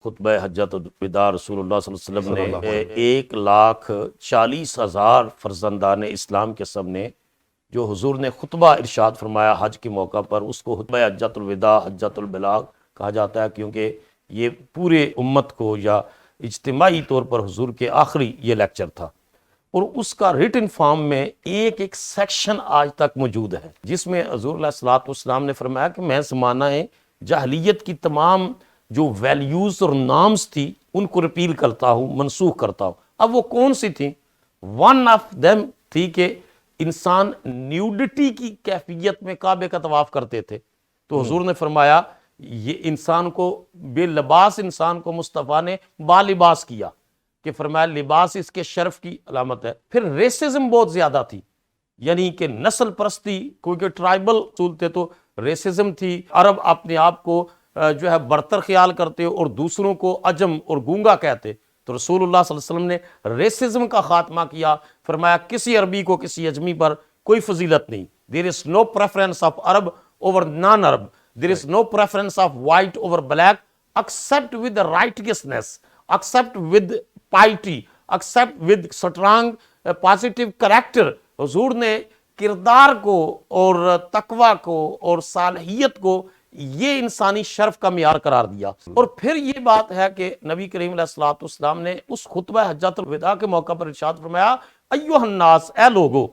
خطبہ حجۃ الوداع رسول اللہ صلی اللہ علیہ وسلم نے 1,40,000 فرزندان اسلام کے سامنے جو حضور نے خطبہ ارشاد فرمایا حج کے موقع پر، اس کو خطبہ حجۃ الوداع حجۃ البلاغ کہا جاتا ہے، کیونکہ یہ پورے امت کو یا اجتماعی طور پر حضور کے آخری یہ لیکچر تھا، اور اس کا ریٹن فارم میں ایک سیکشن آج تک موجود ہے جس میں حضور علیہ الصلوۃ والسلام نے فرمایا کہ میں زمانہ جاہلیت کی تمام جو ویلیوز اور نامز تھی ان کو ریپیل کرتا ہوں، منسوخ کرتا ہوں۔ اب وہ کون سی تھیں؟ ون آف دیم تھی کہ انسان نیوڈٹی کی کیفیت میں کعبے کا طواف کرتے تھے، تو حضور نے فرمایا یہ انسان کو بے لباس انسان کو مصطفیٰ نے با لباس کیا، کہ فرمایا لباس اس کے شرف کی علامت ہے۔ پھر ریسزم بہت زیادہ تھی، یعنی کہ نسل پرستی، کیونکہ ٹرائبل صورتیں تو ریسزم تھی، عرب اپنے آپ کو جو ہے برتر خیال کرتے اور دوسروں کو عجم اور گونگا کہتے، تو رسول اللہ صلی اللہ علیہ وسلم نے ریسزم کا خاتمہ کیا، فرمایا کسی عربی کو کسی اجمی پر کوئی فضیلت نہیں۔ There is no preference of Arab over non-Arab. There is no preference of white over black, except with the righteousness, except with piety, except with strong positive character. حضور نے کردار کو اور تقوی کو اور صالحیت کو یہ انسانی شرف کا معیار قرار دیا۔ اور پھر یہ بات ہے کہ نبی کریم علیہ الصلوۃ والسلام نے اس خطبہ حجۃ الوداع کے موقع پر ارشاد فرمایا، ایھا الناس، اے لوگو،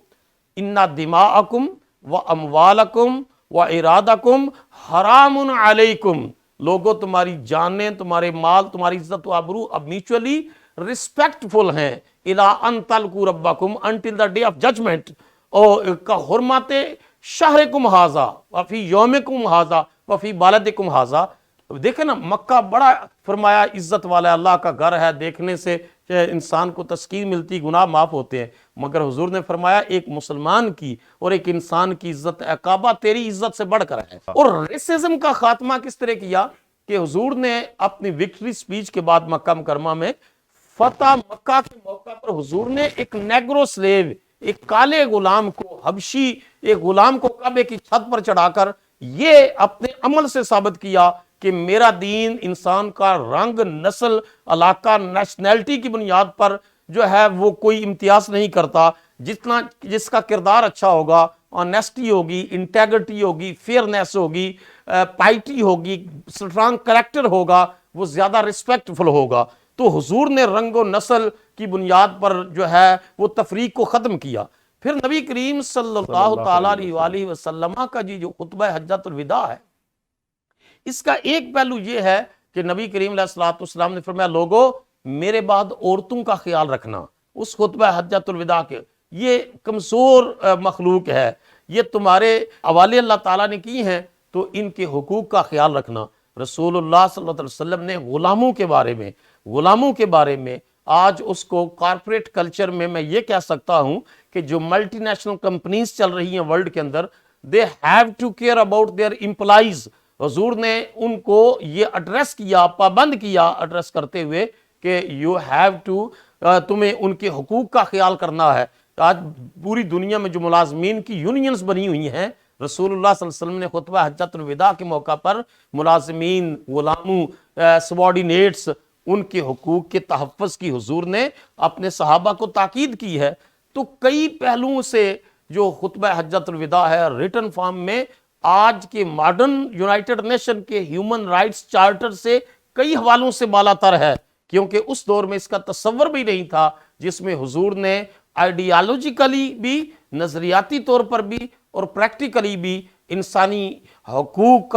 ان دماءکم و اموالکم و اعراضکم حرام علیکم، لوگو تمہاری جانیں، تمہارے مال، تمہاری عزت و آبرو اب میچولی ریسپیکٹفل ہیں، الی ان تلقوا ربکم until the day of judgement, اور کا حرمت شہرکم ھذا وفی یومکم ھذا وفی بالدکم ھذا۔ دیکھیں نا، مکہ بڑا فرمایا عزت والا اللہ کا گھر ہے، دیکھنے سے انسان کو تسکین ملتی، گناہ معاف ہوتے ہیں، مگر حضور نے فرمایا ایک مسلمان کی اور ایک انسان کی عزت کعبہ تیری عزت سے بڑھ کر ہے۔ اور ریسزم کا خاتمہ کس طرح کیا کہ حضور نے اپنی وکٹری سپیچ کے بعد مکہ مکرمہ میں فتح مکہ کے موقع پر حضور نے ایک نیگرو سلیو، ایک کالے غلام کو، حبشی ایک غلام کو کعبے کی چھت پر چڑھا کر یہ اپنے عمل سے ثابت کیا کہ میرا دین انسان کا رنگ، نسل، علاقہ، نیشنلٹی کی بنیاد پر جو ہے وہ کوئی امتیاز نہیں کرتا، جس کا کردار اچھا ہوگا، آنیسٹی ہوگی، انٹیگریٹی ہوگی، فیئرنیس ہوگی، پائٹی ہوگی، سٹرانگ کریکٹر ہوگا، وہ زیادہ ریسپیکٹفل ہوگا۔ تو حضور نے رنگ و نسل کی بنیاد پر جو ہے وہ تفریق کو ختم کیا۔ پھر نبی کریم صلی اللہ تعالیٰ علیہ وآلہ وسلم کا جو خطبہ حجۃ الوداع ہے، اس کا ایک پہلو یہ ہے کہ نبی کریم علیہ الصلوۃ والسلام نے فرمایا، لوگو میرے بعد عورتوں کا خیال رکھنا۔ اس خطبہ حجۃ الوداع کے یہ کمزور مخلوق ہے، یہ تمہارے حوالے اللہ تعالیٰ نے کی ہیں، تو ان کے حقوق کا خیال رکھنا۔ رسول اللہ صلی اللہ علیہ وسلم نے غلاموں کے بارے میں آج اس کو کارپوریٹ کلچر میں یہ کہہ سکتا ہوں کہ جو ملٹی نیشنل کمپنیز چل رہی ہیں ورلڈ کے اندر، they have to care about their employees۔ حضور نے ان کو یہ ایڈریس کیا، پابند کیا ایڈریس کرتے ہوئے کہ you have to، تمہیں ان کے حقوق کا خیال کرنا ہے۔ آج پوری دنیا میں جو ملازمین کی یونینز بنی ہوئی ہیں، رسول اللہ صلی اللہ علیہ وسلم نے خطبہ حجۃ الوداع کے موقع پر ملازمین، غلاموں، سبارڈینیٹس، ان کے حقوق کے تحفظ کی حضور نے اپنے صحابہ کو تاکید کی ہے۔ تو کئی پہلوؤں سے جو خطبہ حجۃ الوداع ہے ریٹن فارم میں آج کے ماڈرن یونائٹڈ نیشن کے ہیومن رائٹس چارٹر سے کئی حوالوں سے بالا تر ہے، کیونکہ اس دور میں اس کا تصور بھی نہیں تھا، جس میں حضور نے آئیڈیالوجیکلی بھی، نظریاتی طور پر بھی اور پریکٹیکلی بھی انسانی حقوق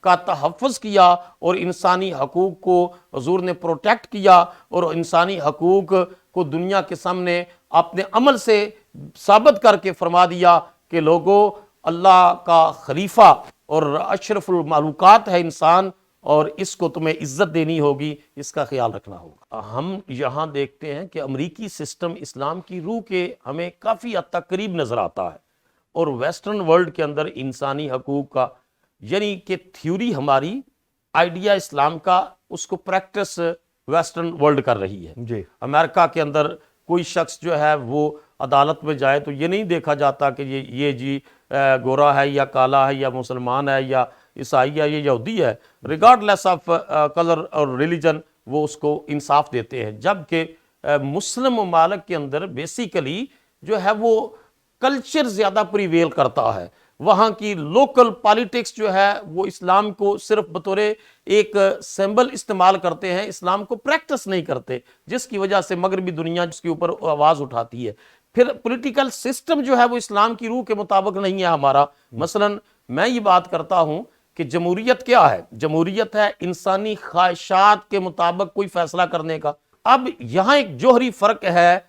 کا تحفظ کیا، اور انسانی حقوق کو حضور نے پروٹیکٹ کیا، اور انسانی حقوق کو دنیا کے سامنے اپنے عمل سے ثابت کر کے فرما دیا کہ لوگو اللہ کا خلیفہ اور اشرف المخلوقات ہے انسان، اور اس کو تمہیں عزت دینی ہوگی، اس کا خیال رکھنا ہوگا۔ ہم یہاں دیکھتے ہیں کہ امریکی سسٹم اسلام کی روح کے ہمیں کافی حد تک قریب نظر آتا ہے، اور ویسٹرن ورلڈ کے اندر انسانی حقوق کا، یعنی کہ تھیوری ہماری، آئیڈیا اسلام کا، اس کو پریکٹس ویسٹرن ورلڈ کر رہی ہے۔ جی، امریکہ کے اندر کوئی شخص جو ہے وہ عدالت میں جائے تو یہ نہیں دیکھا جاتا کہ یہ جی گورا ہے یا کالا ہے یا مسلمان ہے یا عیسائی ہے یا یہودی ہے، ریگارڈ لیس آف کلر اور ریلیجن، وہ اس کو انصاف دیتے ہیں، جبکہ مسلم ممالک کے اندر بیسیکلی جو ہے وہ کلچر زیادہ پریویل کرتا ہے، وہاں کی لوکل پالیٹکس جو ہے وہ اسلام کو صرف بطور ایک سمبل استعمال کرتے ہیں، اسلام کو پریکٹس نہیں کرتے، جس کی وجہ سے مغربی دنیا جس کے اوپر آواز اٹھاتی ہے۔ پھر پولیٹیکل سسٹم جو ہے وہ اسلام کی روح کے مطابق نہیں ہے ہمارا۔ مثلا میں یہ بات کرتا ہوں کہ جمہوریت کیا ہے؟ جمہوریت ہے انسانی خواہشات کے مطابق کوئی فیصلہ کرنے کا۔ اب یہاں ایک جوہری فرق ہے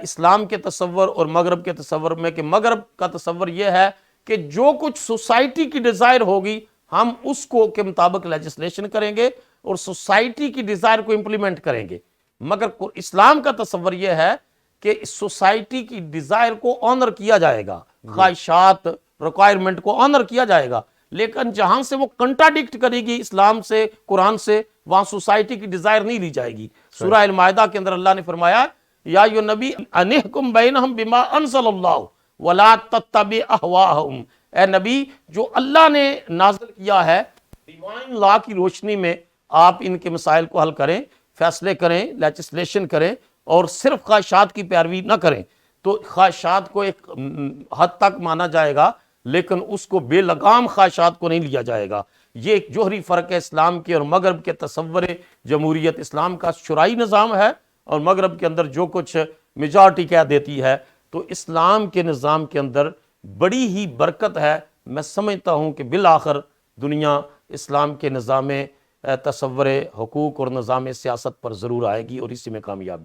اسلام کے تصور اور مغرب کے تصور میں، کہ مغرب کا تصور یہ ہے کہ جو کچھ سوسائٹی کی ڈیزائر ہوگی ہم اس کو کے مطابق لیجسلیشن کریں گے اور سوسائٹی کی ڈیزائر کو امپلیمنٹ کریں گے، مگر اسلام کا تصور یہ ہے کہ سوسائٹی کی ڈیزائر کو آنر کیا جائے گا، خواہشات ریکوائرمنٹ کو آنر کیا جائے گا، لیکن جہاں سے وہ کنٹراڈکٹ کرے گی اسلام سے، قرآن سے، وہاں سوسائٹی کی ڈیزائر نہیں لی جائے گی۔ سورہ المائدہ کے اندر اللہ نے فرمایا یا ایھا نبی انحکم بینہم بما انزل اللہ ولا تتبع اہواءہم، اے نبی جو اللہ نے نازل کیا ہے ڈیوائن لا کی روشنی میں آپ ان کے مسائل کو حل کریں، فیصلے کریں، لیجسلیشن کریں، اور صرف خواہشات کی پیروی نہ کریں۔ تو خواہشات کو ایک حد تک مانا جائے گا، لیکن اس کو بے لگام خواہشات کو نہیں لیا جائے گا۔ یہ ایک جوہری فرق ہے اسلام کے اور مغرب کے تصور جمہوریت۔ اسلام کا شرعی نظام ہے اور مغرب کے اندر جو کچھ میجارٹی کہہ دیتی ہے، تو اسلام کے نظام کے اندر بڑی ہی برکت ہے۔ میں سمجھتا ہوں کہ بالآخر دنیا اسلام کے نظام تصور حقوق اور نظام سیاست پر ضرور آئے گی اور اسی میں کامیابی